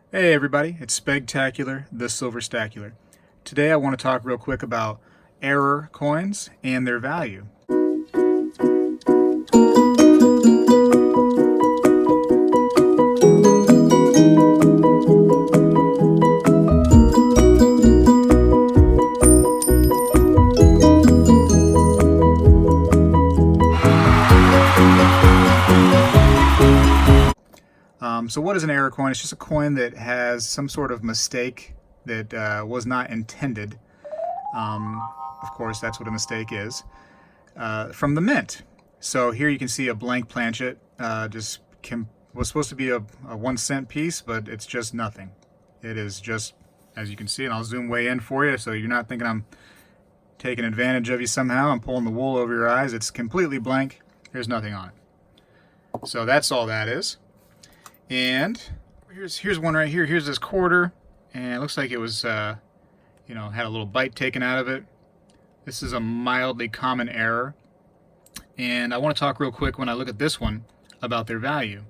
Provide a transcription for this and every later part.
Hey everybody, it's Spegtacular, the Silverstacular. Today I want to talk real quick about error coins and their value. So what is an error coin? It's just a coin that has some sort of mistake that was not intended. Of course, that's what a mistake is. From the mint. So here you can see a blank planchet. Was supposed to be a 1 cent piece, but it's just nothing. It is just, as you can see, and I'll zoom way in for you so you're not thinking I'm taking advantage of you somehow. I'm pulling the wool over your eyes. It's completely blank. There's nothing on it. So that's all that is. And here's one right here. Here's this quarter, and it looks like it was, had a little bite taken out of it. This is a mildly common error, and I want to talk real quick when I look at this one about their value.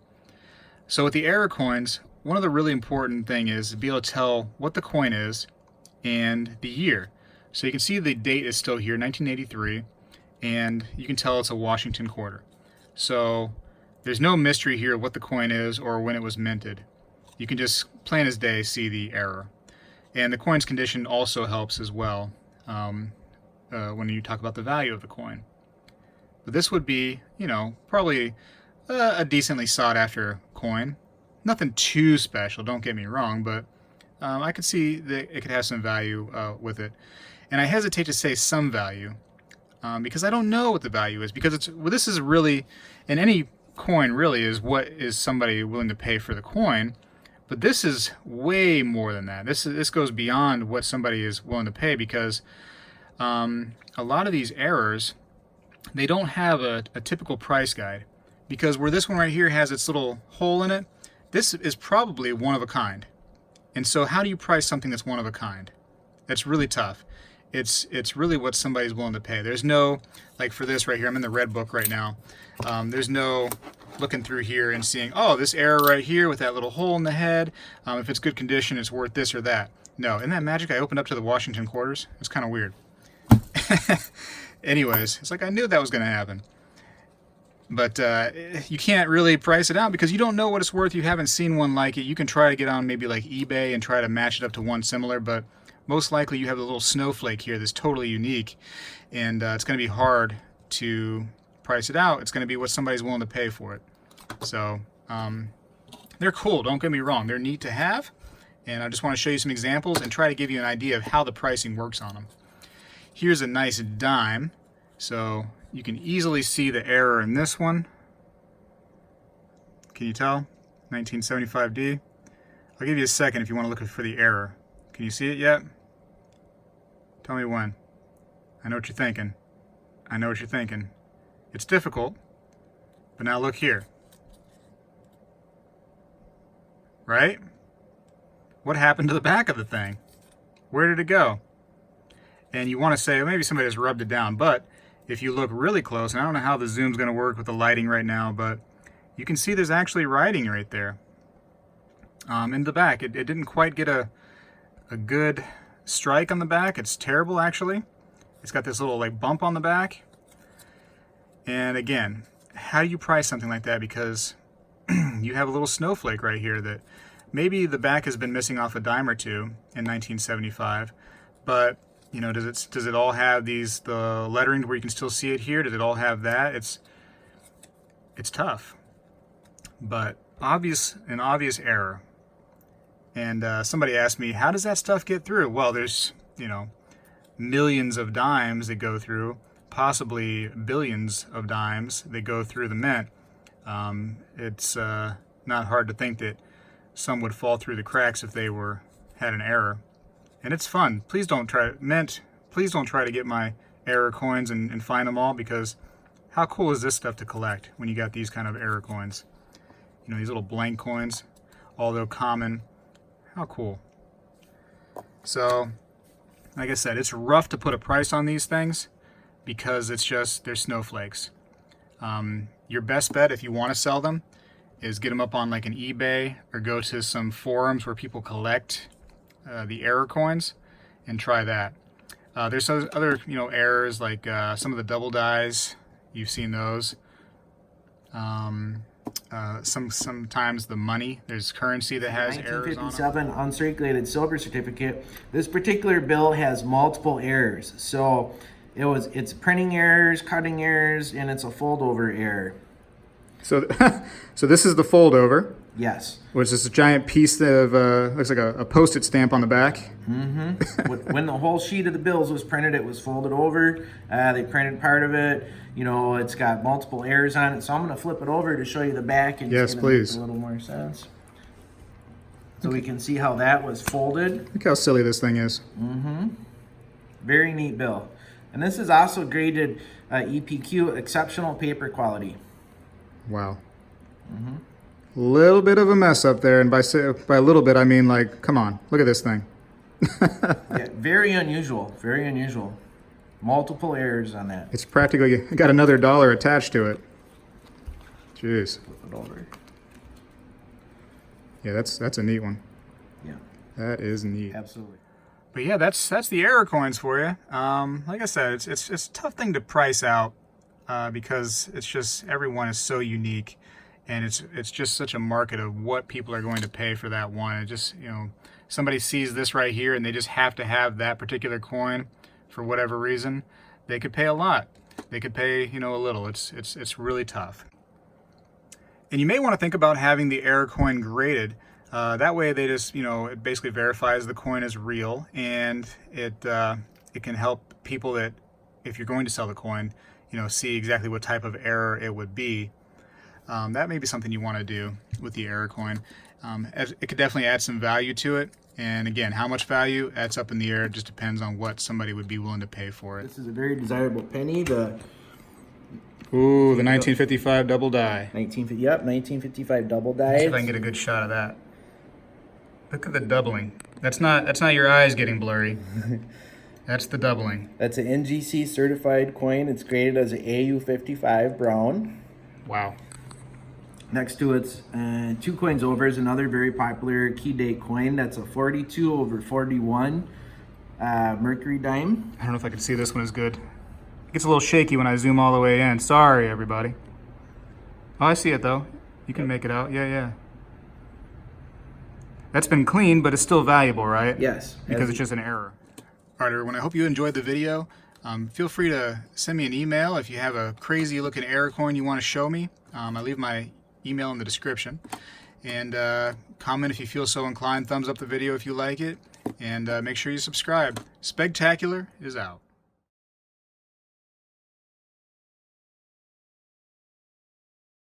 So with the error coins, one of the really important thing is to be able to tell what the coin is and the year. So you can see the date is still here, 1983, and you can tell it's a Washington quarter. So there's no mystery here what the coin is or when it was minted. You can just plain as day see the error. And the coin's condition also helps as well when you talk about the value of the coin. But this would be, probably a decently sought after coin. Nothing too special, don't get me wrong, but I could see that it could have some value with it. And I hesitate to say some value because I don't know what the value is, because this is really, in any coin really, is what is somebody willing to pay for the coin. But this is way more than that. This goes beyond what somebody is willing to pay, because a lot of these errors, they don't have a typical price guide. Because where this one right here has its little hole in it, this is probably one of a kind. And so how do you price something that's one of a kind? That's really tough. It's really what somebody's willing to pay. There's no, like for this right here, I'm in the red book right now. There's no looking through here and seeing, oh, this error right here with that little hole in the head, if it's good condition, it's worth this or that. No, isn't that magic? I opened up to the Washington quarters. It's kind of weird. Anyways, it's like I knew that was going to happen. But you can't really price it out because you don't know what it's worth. You haven't seen one like it. You can try to get on maybe like eBay and try to match it up to one similar, but most likely you have a little snowflake here that's totally unique, and it's going to be hard to price it out. It's going to be what somebody's willing to pay for it. So they're cool, don't get me wrong. They're neat to have, and I just want to show you some examples and try to give you an idea of how the pricing works on them. Here's a nice dime, so you can easily see the error in this one. Can you tell? 1975D. I'll give you a second if you want to look for the error. Can you see it yet? Tell me when. I know what you're thinking. I know what you're thinking. It's difficult, but now look here. Right? What happened to the back of the thing? Where did it go? And you want to say, well, maybe somebody just rubbed it down, but if you look really close, and I don't know how the zoom's going to work with the lighting right now, but you can see there's actually writing right there in the back. It didn't quite get a good strike on the back. It's terrible, actually. It's got this little like bump on the back. And again, how do you price something like that? Because you have a little snowflake right here that maybe the back has been missing off a dime or two in 1975, but does it all have the lettering where you can still see it here? Does it all have that? It's tough, but an obvious error. And somebody asked me, how does that stuff get through? Well, there's millions of dimes that go through, possibly billions of dimes that go through the mint. It's not hard to think that some would fall through the cracks if they had an error. And it's fun. Please don't try to get my error coins and find them all, because how cool is this stuff to collect when you got these kind of error coins? These little blank coins, although common. How cool. So, like I said, it's rough to put a price on these things because they're snowflakes. Your best bet, if you want to sell them, is get them up on like an eBay or go to some forums where people collect the error coins and try that. There's other, errors like some of the double dies. You've seen those. Sometimes the money, there's currency that has errors on it. 1957 uncirculated silver certificate. This particular bill has multiple errors. So it's printing errors, cutting errors, and it's a fold over error. So, so this is the fold over. Yes. Which is a giant piece of, looks like a Post-it stamp on the back. Mm-hmm. When the whole sheet of the bills was printed, it was folded over. They printed part of it. It's got multiple errors on it. So I'm going to flip it over to show you the back, and yes, please. Make a little more sense. So we can see how that was folded. Look how silly this thing is. Mm-hmm. Very neat bill. And this is also graded EPQ, exceptional paper quality. Wow. Mm-hmm. Little bit of a mess up there, and by a little bit I mean like, come on, look at this thing. Yeah, very unusual, very unusual. Multiple errors on that. It's practically got another dollar attached to it. Jeez. Flip it over. Yeah, that's a neat one. Yeah. That is neat. Absolutely. But yeah, that's the error coins for you. Like I said, it's a tough thing to price out because it's just everyone is so unique. And it's just such a market of what people are going to pay for that one. It just, somebody sees this right here and they just have to have that particular coin for whatever reason. They could pay a lot. They could pay, a little. It's really tough. And you may want to think about having the error coin graded. That way they just, it basically verifies the coin is real, and it can help people that, if you're going to sell the coin, see exactly what type of error it would be. That may be something you want to do with the error coin. It could definitely add some value to it. And again, how much value, that's up in the air. It just depends on what somebody would be willing to pay for it. This is a very desirable penny. The 1955 double die. 1955 double die. Let's see if I can get a good shot of that. Look at the doubling. That's not your eyes getting blurry. That's the doubling. That's an NGC certified coin. It's graded as an AU55 brown. Wow. Next to it's 2 coins over is another very popular key date coin. That's a 42 over 41 mercury dime. I don't know if I can see this one as good. It gets a little shaky when I zoom all the way in. Sorry, everybody. Oh, I see it though. You can make it out. Yeah. That's been cleaned, but it's still valuable, right? Yes. Because it's just an error. All right, everyone, I hope you enjoyed the video. Feel free to send me an email if you have a crazy looking error coin you want to show me. I leave my email in the description. And comment if you feel so inclined. Thumbs up the video if you like it. And make sure you subscribe. Spegtacular is out.